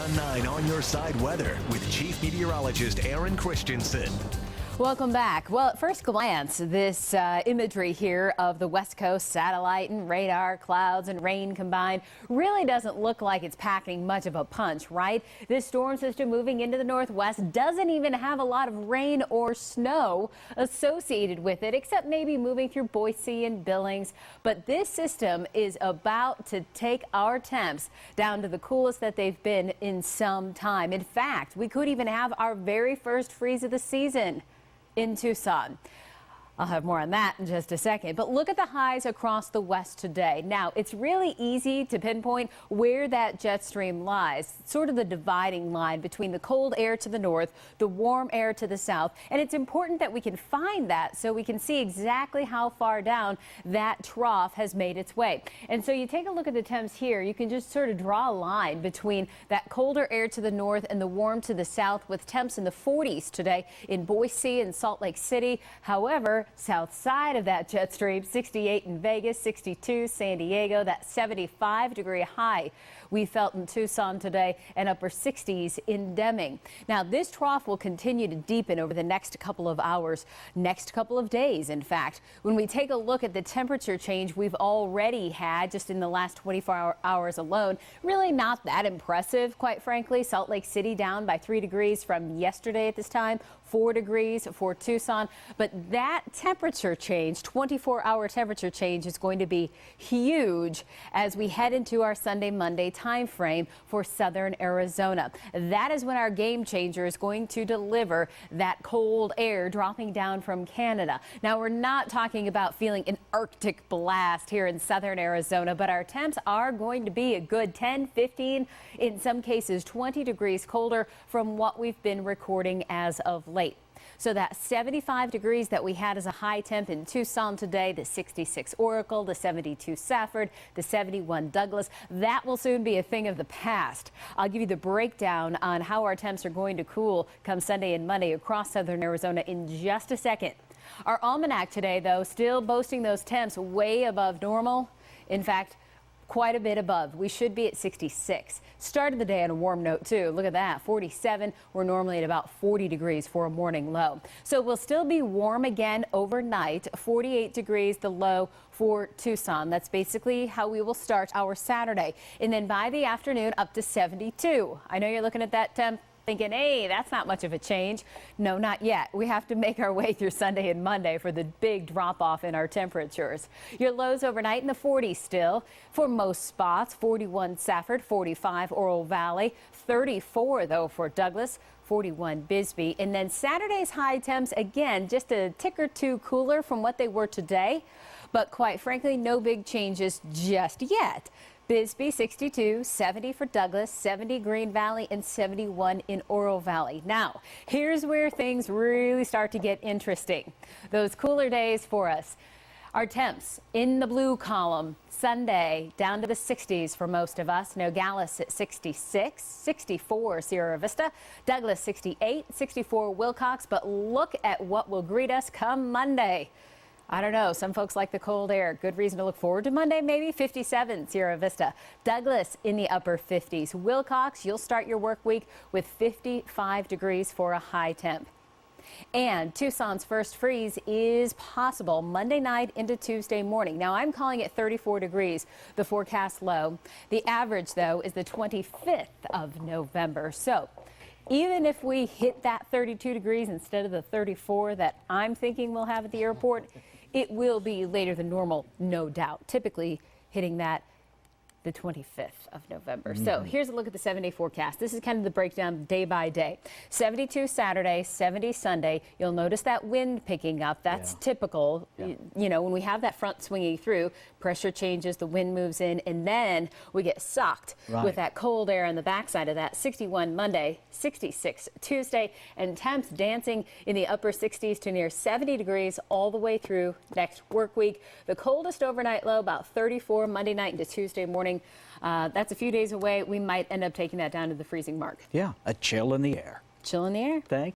KGUN-9 On Your Side weather with Chief Meteorologist Erin Christensen. Welcome back. Well, at first glance, this imagery here of the West Coast satellite and radar, clouds and rain combined really doesn't look like it's packing much of a punch, right? This storm system moving into the northwest doesn't even have a lot of rain or snow associated with it, except maybe moving through Boise and Billings. But this system is about to take our temps down to the coolest that they've been in some time. In fact, we could even have our very first freeze of the season in Tucson. I'll have more on that in just a second. But look at the highs across the west today. Now, it's really easy to pinpoint where that jet stream lies, sort of the dividing line between the cold air to the north, the warm air to the south. And it's important that we can find that so we can see exactly how far down that trough has made its way. And so you take a look at the temps here, you can just sort of draw a line between that colder air to the north and the warm to the south, with temps in the 40s today in Boise and Salt Lake City. However, south side of that jet stream, 68 in Vegas, 62 San Diego, that 75-degree high we felt in Tucson today, and upper 60s in Deming. Now, this trough will continue to deepen over the next couple of hours, next couple of days, in fact. When we take a look at the temperature change we've already had just in the last 24 hours alone, really not that impressive, quite frankly. Salt Lake City down by 3 degrees from yesterday at this time, 4 degrees for Tucson. But that temperature change, 24-hour temperature change, is going to be huge as we head into our Sunday, Monday time frame for southern Arizona. That is when our game changer is going to deliver that cold air dropping down from Canada. Now, we're not talking about feeling an Arctic blast here in southern Arizona, but our temps are going to be a good 10, 15, in some cases 20 degrees colder from what we've been recording as of late. So that 75 degrees that we had as a high temp in Tucson today, the 66 Oracle, the 72 Safford, the 71 Douglas, that will soon be a thing of the past. I'll give you the breakdown on how our temps are going to cool come Sunday and Monday across southern Arizona in just a second. Our almanac today, though, still boasting those temps way above normal. In fact, quite a bit above. We should be at 66. Started the day on a warm note, too. Look at that, 47. We're normally at about 40 degrees for a morning low. So we'll still be warm again overnight, 48 degrees the low for Tucson. That's basically how we will start our Saturday. And then by the afternoon, up to 72. I know you're looking at that temp thinking, hey, that's not much of a change. No, not yet. We have to make our way through Sunday and Monday for the big drop off in our temperatures. Your lows overnight in the 40s still for most spots. 41 Safford, 45 Oro Valley, 34 though for Douglas, 41 Bisbee. And then Saturday's high temps again just a tick or two cooler from what they were today. But quite frankly, no big changes just yet. Bisbee 62, 70 for Douglas, 70 Green Valley, and 71 in Oro Valley. Now, here's where things really start to get interesting. Those cooler days for us. Our temps in the blue column, Sunday down to the 60s for most of us. Nogales at 66, 64 Sierra Vista, Douglas 68, 64 Wilcox. But look at what will greet us come Monday. I don't know. Some folks like the cold air. Good reason to look forward to Monday, maybe. 57 Sierra Vista. Douglas in the upper 50s. Wilcox, you'll start your work week with 55 degrees for a high temp. And Tucson's first freeze is possible Monday night into Tuesday morning. Now, I'm calling it 34 degrees, the forecast low. The average, though, is the 25th of November. So even if we hit that 32 degrees instead of the 34 that I'm thinking we'll have at the airport, it will be later than normal, no doubt, typically hitting that the 25th of November. So here's a look at the 7-day forecast. This is kind of the breakdown day by day. 72 Saturday, 70 Sunday. You'll notice that wind picking up. That's typical. You know, when we have that front swinging through, pressure changes, the wind moves in, and then we get sucked with that cold air on the backside of that. 61 Monday, 66 Tuesday, and temps dancing in the upper 60s to near 70 degrees all the way through next work week. The coldest overnight low about 34 Monday night into Tuesday morning. That's a few days away. We might end up taking that down to the freezing mark. Yeah, a chill in the air. Chill in the air. Thank